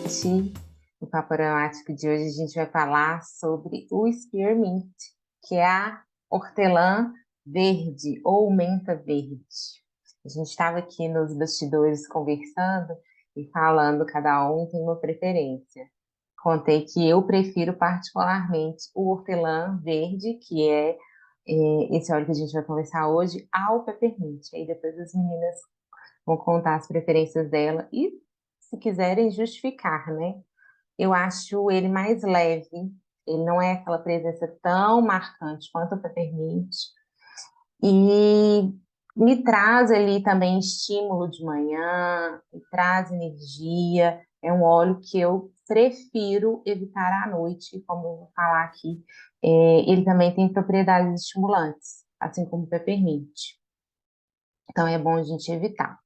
noite. No Papo Aromático de hoje a gente vai falar sobre o Spearmint, que é a hortelã verde ou menta verde. A gente estava aqui nos bastidores conversando e falando, cada um tem uma preferência. Contei que eu prefiro particularmente o hortelã verde, que é esse óleo que a gente vai conversar hoje, ao peppermint. Aí depois as meninas vão contar as preferências dela e, se quiserem, justificar, né? Eu acho ele mais leve, ele não é aquela presença tão marcante quanto o peppermint, e me traz ali também estímulo de manhã, me traz energia. É um óleo que eu prefiro evitar à noite, como eu vou falar aqui. Ele também tem propriedades estimulantes, assim como o peppermint. Então é bom a gente evitar.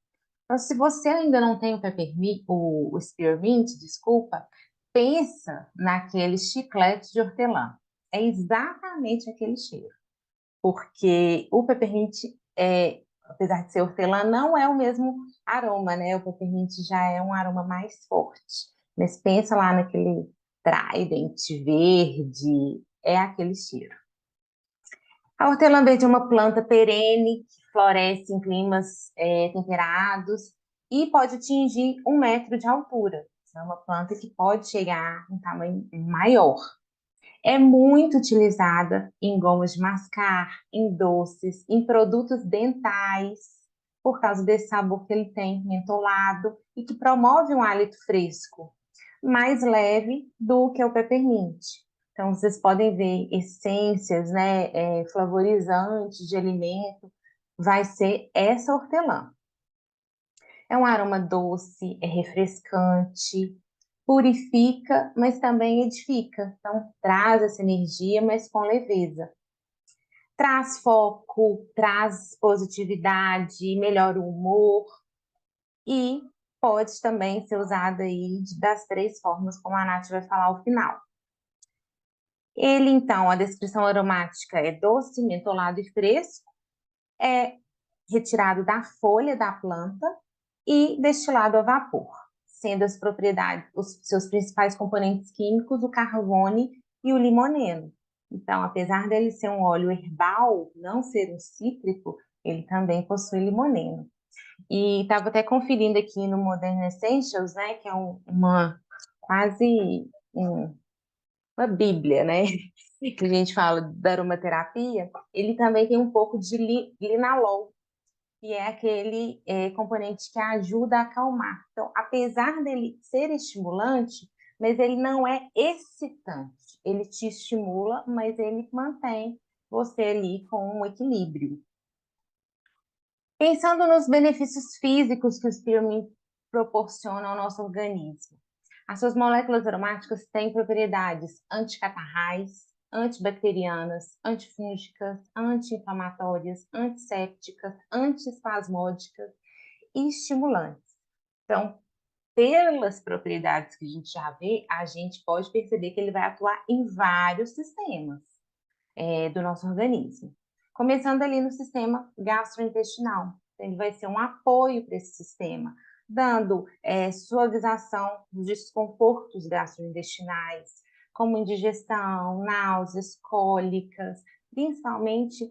Então, se você ainda não tem o peppermint, o spearmint, desculpa, pensa naquele chiclete de hortelã. É exatamente aquele cheiro, porque o peppermint apesar de ser hortelã, não é o mesmo aroma, né? O peppermint já é um aroma mais forte. Mas pensa lá naquele Trident verde, é aquele cheiro. A hortelã-verde é uma planta perene que floresce em climas temperados e pode atingir 1 metro de altura. É uma planta que pode chegar a um tamanho maior. É muito utilizada em gomas de mascar, em doces, em produtos dentais, por causa desse sabor que ele tem, mentolado, e que promove um hálito fresco, mais leve do que o peppermint. Então, vocês podem ver essências, né, flavorizantes de alimento, vai ser essa hortelã. É um aroma doce, é refrescante, purifica, mas também edifica. Então, traz essa energia, mas com leveza. Traz foco, traz positividade, melhora o humor e pode também ser usado aí das 3 formas, como a Nath vai falar ao final. Ele, então, a descrição aromática é doce, mentolado e fresco, é retirado da folha da planta e destilado a vapor, sendo as propriedades, os seus principais componentes químicos, o carvone e o limoneno. Então, apesar dele ser um óleo herbal, não ser um cítrico, ele também possui limoneno. E estava até conferindo aqui no Modern Essentials, né, que é quase uma bíblia, né, que a gente fala da aromaterapia, ele também tem um pouco de linalol, que é aquele componente que ajuda a acalmar. Então, apesar dele ser estimulante, mas ele não é excitante. Ele te estimula, mas ele mantém você ali com um equilíbrio. Pensando nos benefícios físicos que o spearmint proporciona ao nosso organismo. As suas moléculas aromáticas têm propriedades anticatarrais, antibacterianas, antifúngicas, anti-inflamatórias, antissépticas, antiespasmódicas e estimulantes. Então, pelas propriedades que a gente já vê, a gente pode perceber que ele vai atuar em vários sistemas do nosso organismo. Começando ali no sistema gastrointestinal. Então, ele vai ser um apoio para esse sistema, dando suavização dos desconfortos gastrointestinais, como indigestão, náuseas, cólicas, principalmente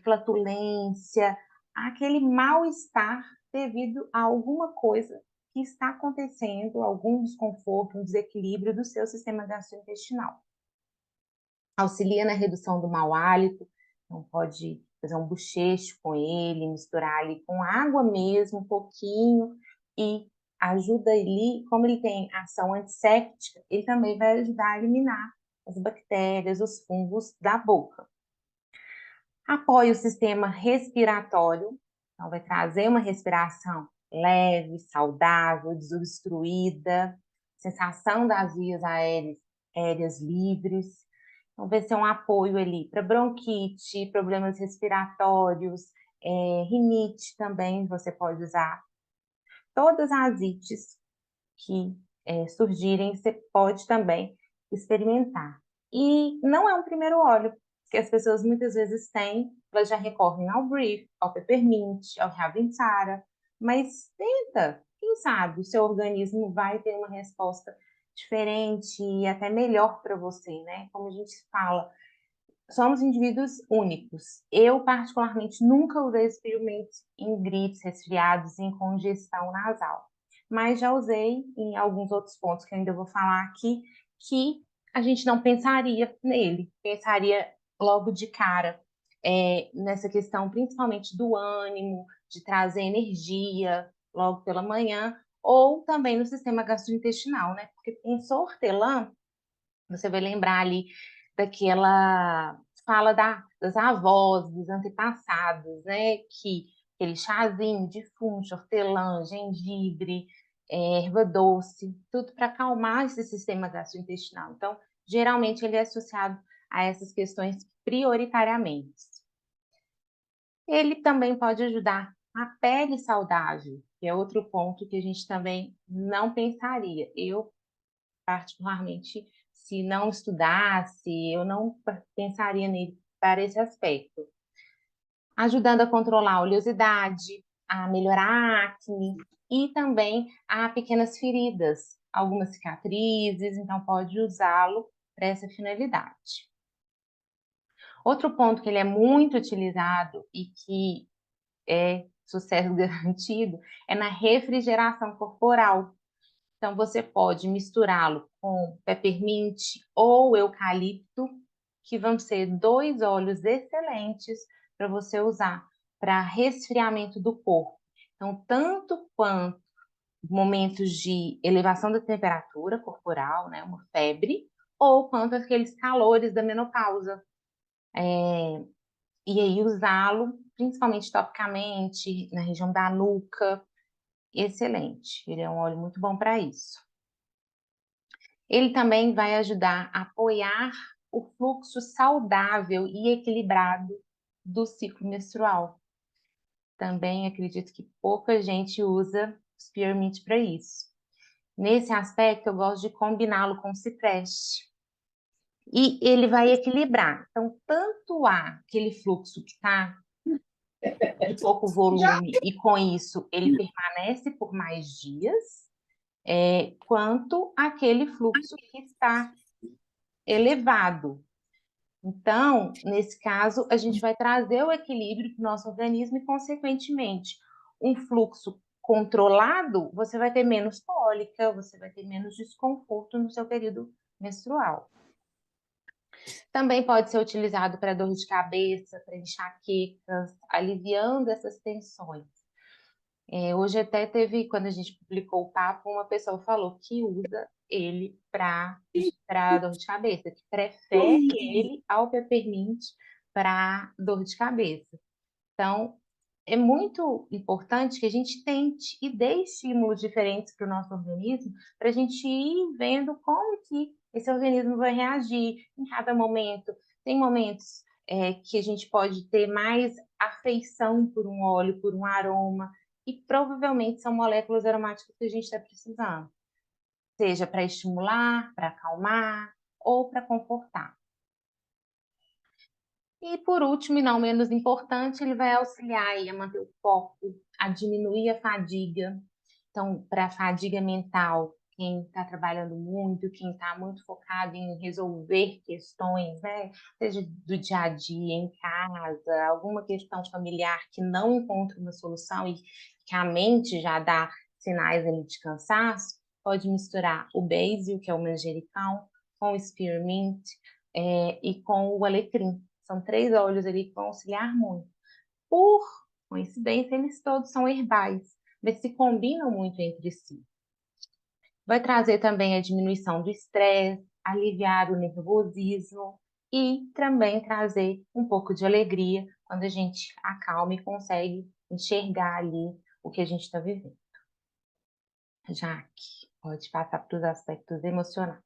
flatulência, aquele mal-estar devido a alguma coisa que está acontecendo, algum desconforto, um desequilíbrio do seu sistema gastrointestinal. Auxilia na redução do mau hálito, então pode fazer um bochecho com ele, misturar ali com água mesmo, um pouquinho, e ajuda ele, como ele tem ação antisséptica, ele também vai ajudar a eliminar as bactérias, os fungos da boca. Apoia o sistema respiratório, então vai trazer uma respiração leve, saudável, desobstruída, sensação das vias aéreas livres. Então, vai ser um apoio ali para bronquite, problemas respiratórios, rinite também, você pode usar. Todas as ites que surgirem, você pode também experimentar. E não é um primeiro óleo, que as pessoas muitas vezes têm, elas já recorrem ao Brief, ao Peppermint, ao Ravensara, mas tenta quem sabe o seu organismo vai ter uma resposta diferente e até melhor para você, né? Como a gente fala, somos indivíduos únicos. Eu, particularmente, nunca usei Spearmint em gripes, resfriados, em congestão nasal. Mas já usei em alguns outros pontos que eu ainda vou falar aqui, que a gente não pensaria nele. Pensaria logo de cara nessa questão, principalmente do ânimo, de trazer energia logo pela manhã, ou também no sistema gastrointestinal, né? Porque pensou hortelã, você vai lembrar ali daquela fala das avós, dos antepassados, né? Que aquele chazinho de funcho, hortelã, gengibre, erva doce, tudo para acalmar esse sistema gastrointestinal. Então, geralmente ele é associado a essas questões prioritariamente. Ele também pode ajudar a pele saudável, que é outro ponto que a gente também não pensaria. Eu, particularmente, se não estudasse, eu não pensaria nele para esse aspecto. Ajudando a controlar a oleosidade, a melhorar a acne e também a pequenas feridas, algumas cicatrizes, então pode usá-lo para essa finalidade. Outro ponto que ele é muito utilizado e que é sucesso garantido é na refrigeração corporal. Então, você pode misturá-lo com peppermint ou eucalipto, que vão ser dois óleos excelentes para você usar para resfriamento do corpo. Então, tanto quanto momentos de elevação da temperatura corporal, né, uma febre, ou quanto aqueles calores da menopausa. E aí usá-lo, principalmente topicamente, na região da nuca, excelente. Ele é um óleo muito bom para isso. Ele também vai ajudar a apoiar o fluxo saudável e equilibrado do ciclo menstrual. Também acredito que pouca gente usa Spearmint para isso. Nesse aspecto, eu gosto de combiná-lo com o cipreste. E ele vai equilibrar. Então, tanto há aquele fluxo que está de pouco volume e com isso ele permanece por mais dias, quanto aquele fluxo que está elevado. Então, nesse caso, a gente vai trazer o equilíbrio para o nosso organismo e, consequentemente, um fluxo controlado, você vai ter menos cólica, você vai ter menos desconforto no seu período menstrual. Também pode ser utilizado para dor de cabeça, para enxaquecas, aliviando essas tensões. Hoje até teve, quando a gente publicou o papo, uma pessoa falou que usa ele para dor de cabeça, que prefere ele ao peppermint para dor de cabeça. Então, é muito importante que a gente tente e dê estímulos diferentes para o nosso organismo, para a gente ir vendo como que esse organismo vai reagir em cada momento. Tem momentos que a gente pode ter mais afeição por um óleo, por um aroma, e provavelmente são moléculas aromáticas que a gente está precisando, seja para estimular, para acalmar ou para confortar. E por último, e não menos importante, ele vai auxiliar aí a manter o foco, a diminuir a fadiga. Então, para a fadiga mental, quem está trabalhando muito, quem está muito focado em resolver questões, né? Seja do dia a dia, em casa, alguma questão familiar que não encontra uma solução e que a mente já dá sinais ali de cansaço, pode misturar o basil, que é o manjericão, com o spearmint e com o alecrim. São 3 óleos ali que vão auxiliar muito. Por coincidência, eles todos são herbais, mas se combinam muito entre si. Vai trazer também a diminuição do estresse, aliviar o nervosismo e também trazer um pouco de alegria quando a gente acalma e consegue enxergar ali o que a gente está vivendo. Jaque, pode passar para os aspectos emocionais.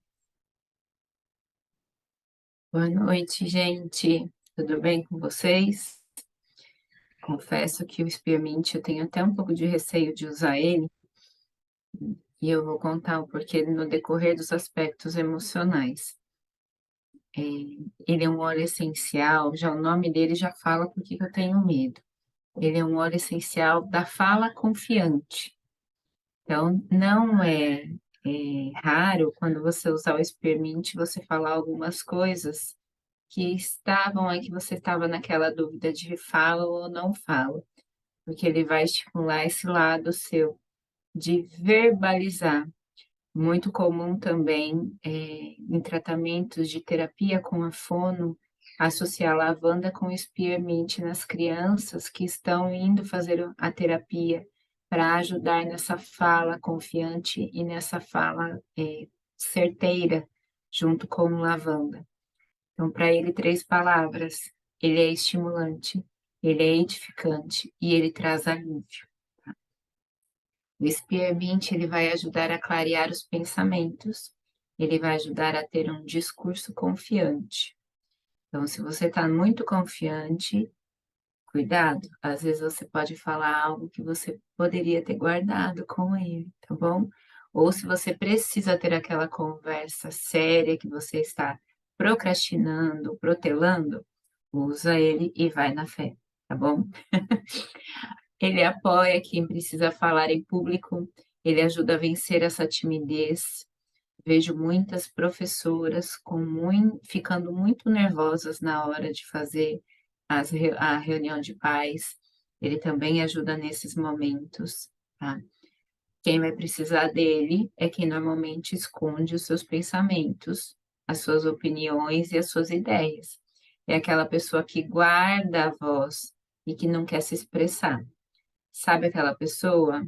Boa noite, gente. Tudo bem com vocês? Confesso que o Spearmint eu tenho até um pouco de receio de usar ele, e eu vou contar o porquê no decorrer dos aspectos emocionais. Ele é um óleo essencial, já o nome dele já fala por que eu tenho medo. Ele é um óleo essencial da fala confiante. Então, não é raro quando você usar o Spearmint, você falar algumas coisas que estavam aí, que você estava naquela dúvida de falo ou não falo, porque ele vai estimular esse lado seu de verbalizar. Muito comum também em tratamentos de terapia com a fono, associar a lavanda com o spearmint nas crianças que estão indo fazer a terapia para ajudar nessa fala confiante e nessa fala certeira, junto com o lavanda. Então, para ele, 3 palavras: ele é estimulante, ele é edificante e ele traz alívio. O Spearmint, ele vai ajudar a clarear os pensamentos, ele vai ajudar a ter um discurso confiante. Então, se você está muito confiante, cuidado, às vezes você pode falar algo que você poderia ter guardado com ele, tá bom? Ou se você precisa ter aquela conversa séria que você está procrastinando, protelando, usa ele e vai na fé, tá bom? Ele apoia quem precisa falar em público, ele ajuda a vencer essa timidez. Vejo muitas professoras ficando muito nervosas na hora de fazer a reunião de pais. Ele também ajuda nesses momentos, tá? Quem vai precisar dele é quem normalmente esconde os seus pensamentos, as suas opiniões e as suas ideias. É aquela pessoa que guarda a voz e que não quer se expressar. Sabe aquela pessoa?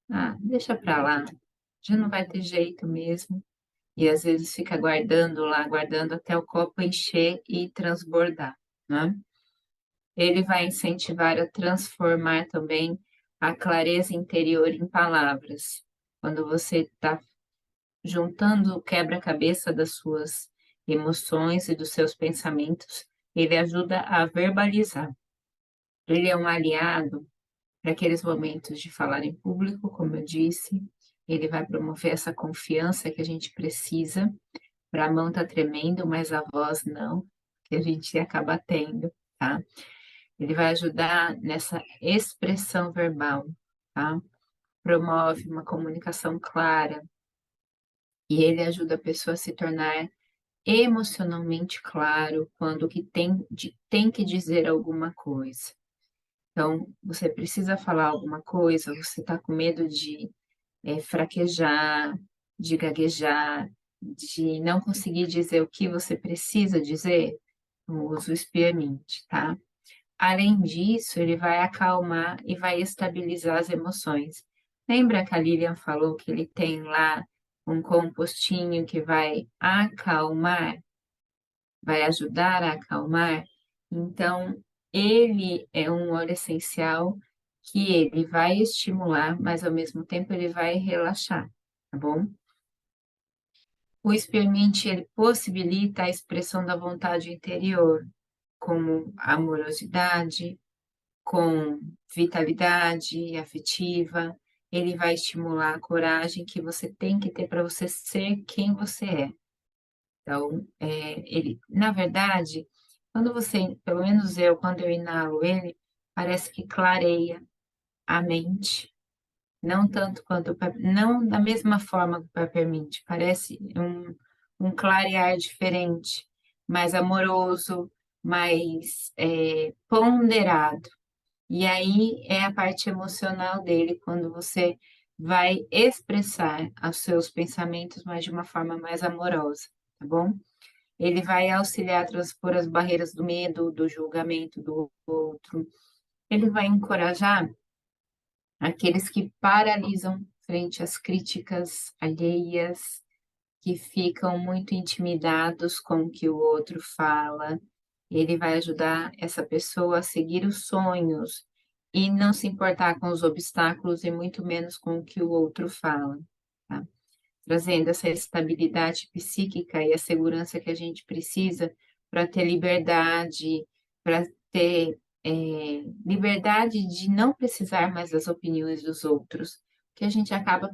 Ah, deixa pra lá, já não vai ter jeito mesmo. E às vezes fica guardando lá, guardando até o copo encher e transbordar, né? Ele vai incentivar a transformar também a clareza interior em palavras. Quando você está juntando o quebra-cabeça das suas emoções e dos seus pensamentos, ele ajuda a verbalizar. Ele é um aliado para aqueles momentos de falar em público, como eu disse, ele vai promover essa confiança que a gente precisa, para a mão tá tremendo, mas a voz não, que a gente acaba tendo, tá? Ele vai ajudar nessa expressão verbal, tá? Promove uma comunicação clara e ele ajuda a pessoa a se tornar emocionalmente claro quando que tem que dizer alguma coisa. Então, você precisa falar alguma coisa, você está com medo de fraquejar, de gaguejar, de não conseguir dizer o que você precisa dizer, usa o Spearmint, tá? Além disso, ele vai acalmar e vai estabilizar as emoções. Lembra que a Lilian falou que ele tem lá um compostinho que vai acalmar, vai ajudar a acalmar? Então, ele é um óleo essencial que ele vai estimular, mas ao mesmo tempo ele vai relaxar, tá bom? O Spearmint, ele possibilita a expressão da vontade interior, como amorosidade, com vitalidade afetiva, ele vai estimular a coragem que você tem que ter para você ser quem você é. Então, ele, na verdade, quando você, pelo menos eu, quando eu inalo ele, parece que clareia a mente, não tanto quanto, não da mesma forma que o Peppermint, parece um clarear diferente, mais amoroso, mais ponderado. E aí é a parte emocional dele, quando você vai expressar os seus pensamentos, mas de uma forma mais amorosa, tá bom? Ele vai auxiliar a transpor as barreiras do medo, do julgamento do outro. Ele vai encorajar aqueles que paralisam frente às críticas alheias, que ficam muito intimidados com o que o outro fala. Ele vai ajudar essa pessoa a seguir os sonhos e não se importar com os obstáculos e muito menos com o que o outro fala, tá? Trazendo essa estabilidade psíquica e a segurança que a gente precisa para ter liberdade, para ter liberdade de não precisar mais das opiniões dos outros, que a gente acaba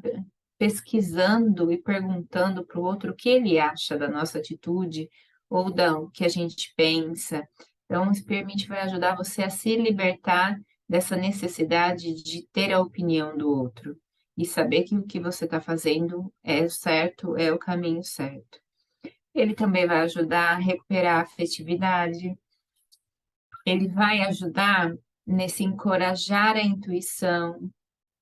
pesquisando e perguntando para o outro o que ele acha da nossa atitude ou do que a gente pensa. Então, isso permite, vai ajudar você a se libertar dessa necessidade de ter a opinião do outro e saber que o que você está fazendo é certo, é o caminho certo. Ele também vai ajudar a recuperar a afetividade, ele vai ajudar nesse encorajar a intuição,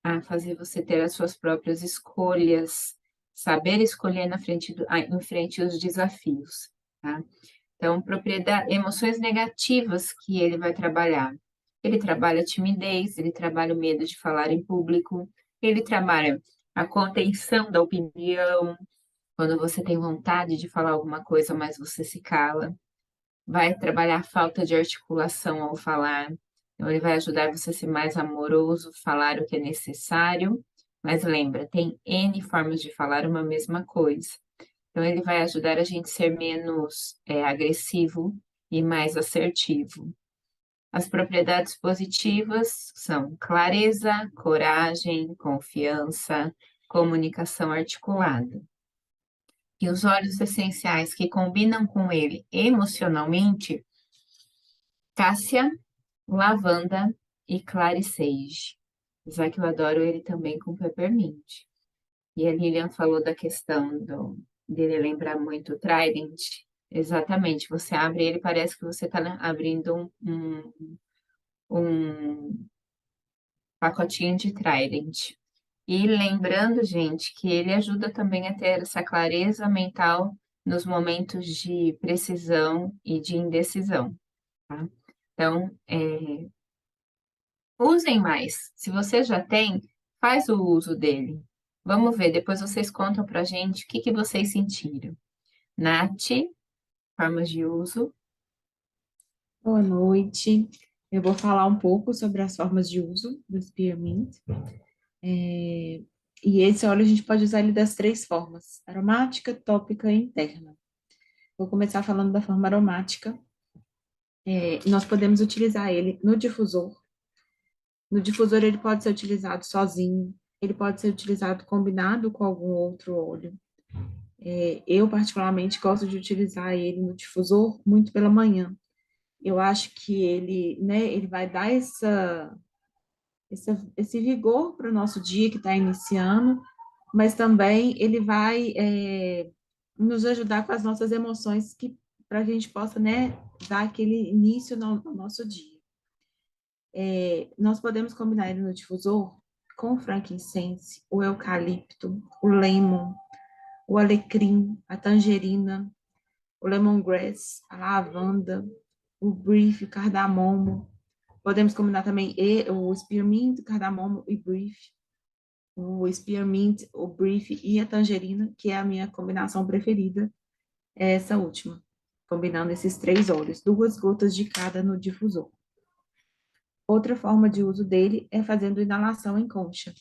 a fazer você ter as suas próprias escolhas, saber escolher em frente aos desafios, tá? Então, emoções negativas que ele vai trabalhar. Ele trabalha a timidez, ele trabalha o medo de falar em público, ele trabalha a contenção da opinião, quando você tem vontade de falar alguma coisa, mas você se cala. Vai trabalhar a falta de articulação ao falar. Então, ele vai ajudar você a ser mais amoroso, falar o que é necessário. Mas lembra, tem N formas de falar uma mesma coisa. Então, ele vai ajudar a gente a ser menos agressivo e mais assertivo. As propriedades positivas são clareza, coragem, confiança, comunicação articulada. E os óleos essenciais que combinam com ele emocionalmente, cássia, lavanda e clary sage. Já que eu adoro ele também com peppermint. E a Lilian falou da questão dele lembrar muito o Trident. Exatamente, você abre ele, parece que você está abrindo um pacotinho de Trident. E lembrando, gente, que ele ajuda também a ter essa clareza mental nos momentos de precisão e de indecisão, tá? Então, usem mais. Se você já tem, faz o uso dele. Vamos ver, depois vocês contam pra gente o que que vocês sentiram. Nath, formas de uso. Boa noite. Eu vou falar um pouco sobre as formas de uso do Spearmint. E esse óleo a gente pode usar ele das três formas: aromática, tópica e interna. Vou começar falando da forma aromática. Nós podemos utilizar ele no difusor. No difusor ele pode ser utilizado sozinho, ele pode ser utilizado combinado com algum outro óleo. Eu particularmente gosto de utilizar ele no difusor muito pela manhã. Eu acho que ele, né, ele vai dar esse vigor para o nosso dia que está iniciando, mas também ele vai nos ajudar com as nossas emoções, para que a gente possa, né, dar aquele início no nosso dia. Nós podemos combinar ele no difusor com o frankincense, o eucalipto, o lemon, o alecrim, a tangerina, o lemongrass, a lavanda, o brief, o cardamomo. Podemos combinar também o spearmint, o cardamomo e brief. O spearmint, o brief e a tangerina, que é a minha combinação preferida, é essa última. Combinando esses três óleos, 2 gotas de cada no difusor. Outra forma de uso dele é fazendo inalação em concha.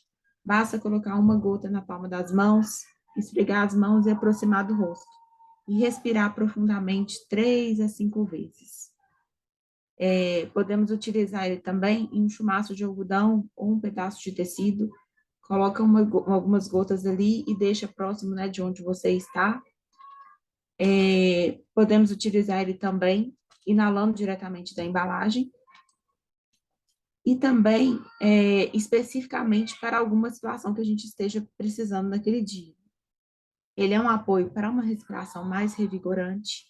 Basta colocar 1 gota na palma das mãos, esfregar as mãos e aproximar do rosto. E respirar profundamente 3 a 5 vezes. Podemos utilizar ele também em um chumaço de algodão ou um pedaço de tecido. Coloca algumas gotas ali e deixa próximo, né, de onde você está. Podemos utilizar ele também inalando diretamente da embalagem. E também, especificamente para alguma situação que a gente esteja precisando naquele dia. Ele é um apoio para uma respiração mais revigorante.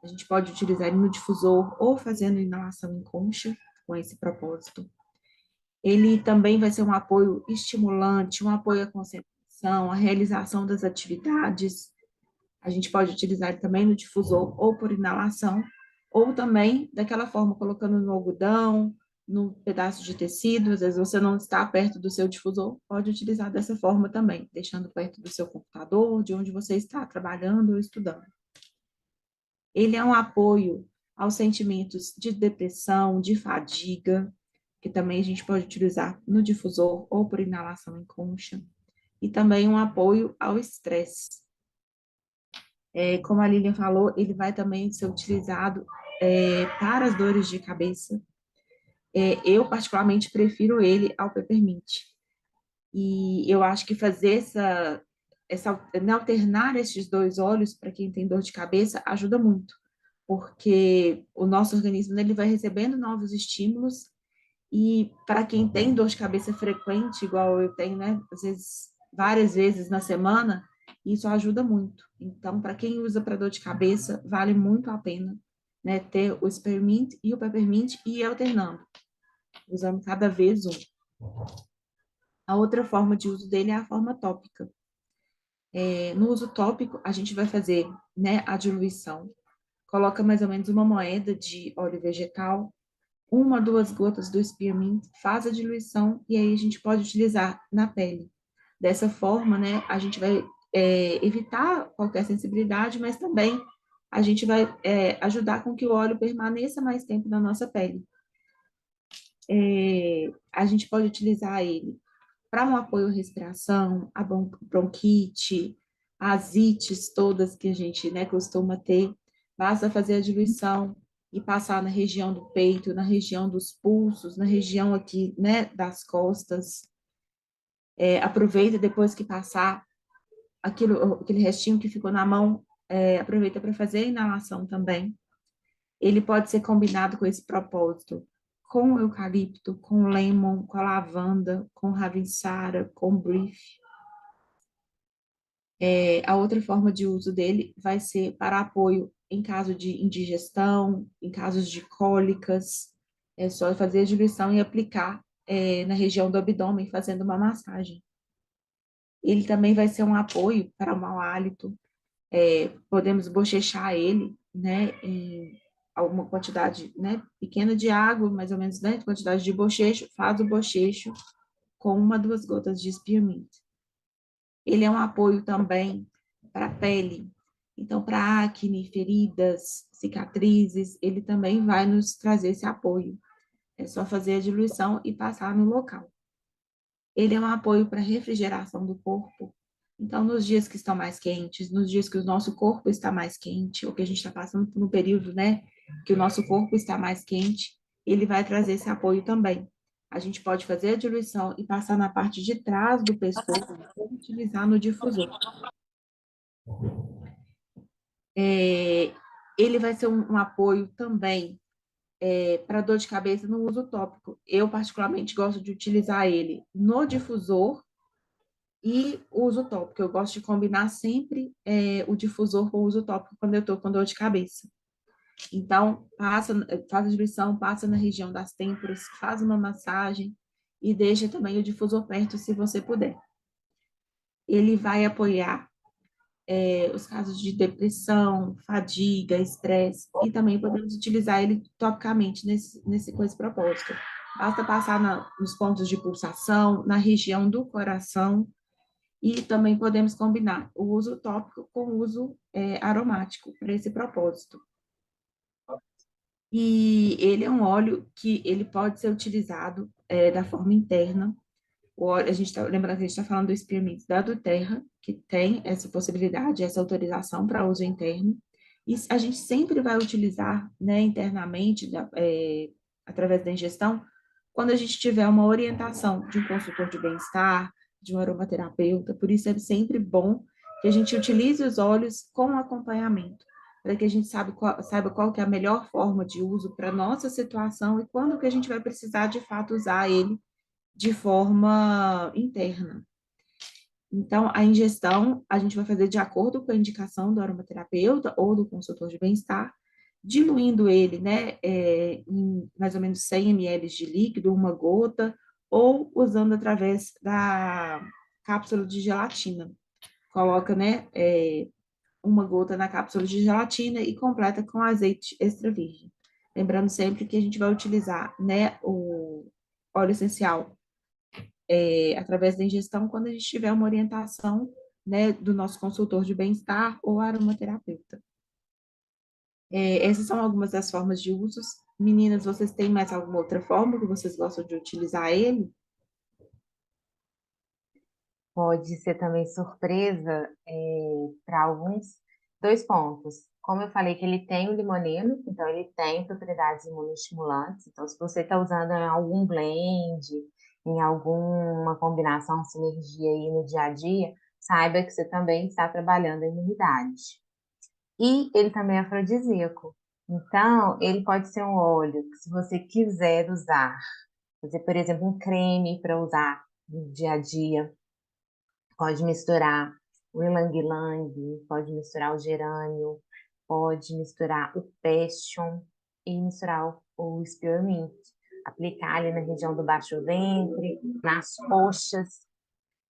A gente pode utilizar ele no difusor ou fazendo inalação em concha, com esse propósito. Ele também vai ser um apoio estimulante, um apoio à concentração, à realização das atividades. A gente pode utilizar ele também no difusor ou por inalação, ou também daquela forma, colocando no algodão, no pedaço de tecido. Às vezes você não está perto do seu difusor, pode utilizar dessa forma também, deixando perto do seu computador, de onde você está trabalhando ou estudando. Ele é um apoio aos sentimentos de depressão, de fadiga, que também a gente pode utilizar no difusor ou por inalação em concha, e também um apoio ao estresse. Como a Lilian falou, ele vai também ser utilizado para as dores de cabeça. Eu, particularmente, prefiro ele ao peppermint. E eu acho que fazer alternar esses dois óleos para quem tem dor de cabeça ajuda muito, porque o nosso organismo ele vai recebendo novos estímulos E para quem tem dor de cabeça frequente, igual eu tenho, né? Às vezes, várias vezes na semana, isso ajuda muito. Então, para quem usa para dor de cabeça, vale muito a pena, né? Ter o Spearmint e o Peppermint e ir alternando, usando cada vez um. A outra forma de uso dele é a forma tópica. No uso tópico, a gente vai fazer, né, a diluição. Coloca mais ou menos uma moeda de óleo vegetal, 1 a 2 gotas do Spearmint, faz a diluição e aí a gente pode utilizar na pele. Dessa forma, né, a gente vai evitar qualquer sensibilidade, mas também a gente vai ajudar com que o óleo permaneça mais tempo na nossa pele. A gente pode utilizar ele para um apoio à respiração, a bronquite, as ites todas que a gente, né, costuma ter. Basta fazer a diluição e passar na região do peito, na região dos pulsos, na região aqui, né, das costas. Aproveita depois que passar aquele restinho que ficou na mão, aproveita para fazer a inalação também. Ele pode ser combinado com esse propósito, com eucalipto, com lemon, com a lavanda, com ravintsara, com brief. A outra forma de uso dele vai ser para apoio em caso de indigestão, em casos de cólicas. É só fazer a diluição e aplicar na região do abdômen, fazendo uma massagem. Ele também vai ser um apoio para o mau hálito. Podemos bochechar ele, né, em alguma quantidade, né, pequena de água, mais ou menos, né, quantidade de bochecho, faz o bochecho com 1 a 2 gotas de Spearmint. Ele é um apoio também para a pele. Então, para acne, feridas, cicatrizes, ele também vai nos trazer esse apoio. É só fazer a diluição e passar no local. Ele é um apoio para a refrigeração do corpo. Então, nos dias que estão mais quentes, nos dias que o nosso corpo está mais quente, ou que a gente está passando por um período, né, que o nosso corpo está mais quente, ele vai trazer esse apoio também. A gente pode fazer a diluição e passar na parte de trás do pescoço ou utilizar no difusor. Ele vai ser um apoio também para dor de cabeça no uso tópico. Eu, particularmente, gosto de utilizar ele no difusor e o uso tópico. Eu gosto de combinar sempre o difusor com o uso tópico quando eu estou com dor de cabeça. Então, faz a diluição, passa na região das têmporas, faz uma massagem e deixa também o difusor perto se você puder. Ele vai apoiar os casos de depressão, fadiga, estresse, e também podemos utilizar ele topicamente com esse propósito. Basta passar nos pontos de pulsação, na região do coração, e também podemos combinar o uso tópico com o uso aromático para esse propósito. E ele é um óleo que ele pode ser utilizado da forma interna. Lembrando que a gente está falando do Spearmint da Doterra, que tem essa possibilidade, essa autorização para uso interno. E a gente sempre vai utilizar, né, internamente, através da ingestão, quando a gente tiver uma orientação de um consultor de bem-estar, de um aromaterapeuta. Por isso é sempre bom que a gente utilize os óleos com acompanhamento, para que a gente saiba qual que é a melhor forma de uso para nossa situação e quando que a gente vai precisar, de fato, usar ele de forma interna. Então, a ingestão a gente vai fazer de acordo com a indicação do aromaterapeuta ou do consultor de bem-estar, diluindo ele, né, em mais ou menos 100 ml de líquido, 1 gota, ou usando através da cápsula de gelatina. Coloca, né, 1 gota na cápsula de gelatina e completa com azeite extra virgem. Lembrando sempre que a gente vai utilizar, né, o óleo essencial através da ingestão quando a gente tiver uma orientação, né, do nosso consultor de bem-estar ou aromaterapeuta. Essas são algumas das formas de usos. Meninas, vocês têm mais alguma outra forma que vocês gostam de utilizar ele? Pode ser também surpresa para alguns. 2 pontos. Como eu falei que ele tem o limoneno, então ele tem propriedades imunoestimulantes. Então, se você está usando em algum blend, em alguma combinação, sinergia aí no dia a dia, saiba que você também está trabalhando a imunidade. E ele também é afrodisíaco. Então, ele pode ser um óleo que, se você quiser usar fazer, por exemplo, um creme para usar no dia a dia. Pode misturar o ylang-ylang, pode misturar o gerânio, pode misturar o passion e misturar o spearmint. Aplicar ali na região do baixo ventre, nas coxas,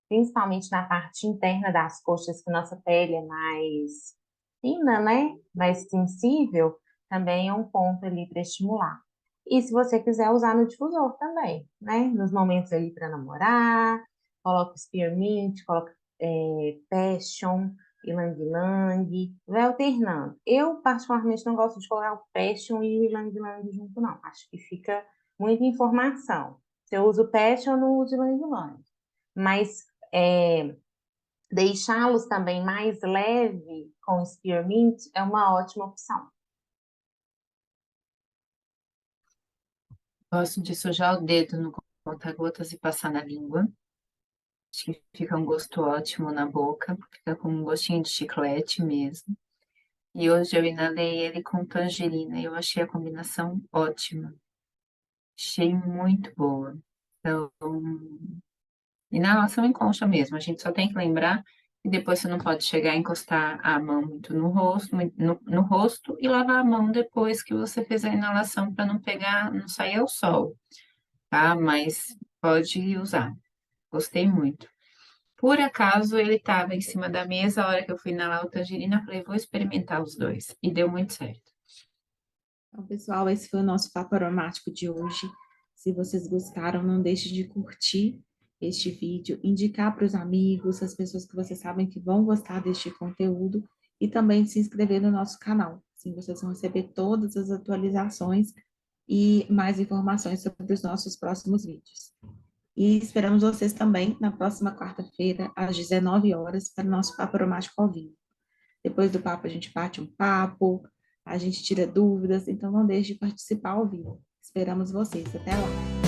principalmente na parte interna das coxas, que nossa pele é mais fina, né? Mais sensível, também é um ponto ali para estimular. E se você quiser usar no difusor também, né? Nos momentos ali para namorar, coloca o spearmint, coloca passion, ylang-ylang, vai alternando. Eu, particularmente, não gosto de colocar o passion e o ylang-ylang junto, não. Acho que fica muita informação. Se eu uso passion, eu não uso ylang-ylang. Mas deixá-los também mais leve com o spearmint é uma ótima opção. Gosto de sujar o dedo no conta-gotas e passar na língua. Acho que fica um gosto ótimo na boca, fica com um gostinho de chiclete mesmo. E hoje eu inalei ele com tangerina e eu achei a combinação ótima. Achei muito boa. Então, inalação em concha mesmo. A gente só tem que lembrar que depois você não pode chegar a encostar a mão muito no rosto, no rosto e lavar a mão depois que você fez a inalação para não pegar, não sair ao sol, tá? Mas pode usar. Gostei muito. Por acaso ele estava em cima da mesa, a hora que eu fui inalar o tangerina, eu falei, vou experimentar os dois. E deu muito certo. Então, pessoal, esse foi o nosso papo aromático de hoje. Se vocês gostaram, não deixe de curtir este vídeo, indicar para os amigos, as pessoas que vocês sabem que vão gostar deste conteúdo e também se inscrever no nosso canal. Assim vocês vão receber todas as atualizações e mais informações sobre os nossos próximos vídeos. E esperamos vocês também na próxima quarta-feira, às 19 horas, para o nosso papo aromático ao vivo. Depois do papo, a gente bate um papo, a gente tira dúvidas, então não deixe de participar ao vivo. Esperamos vocês. Até lá!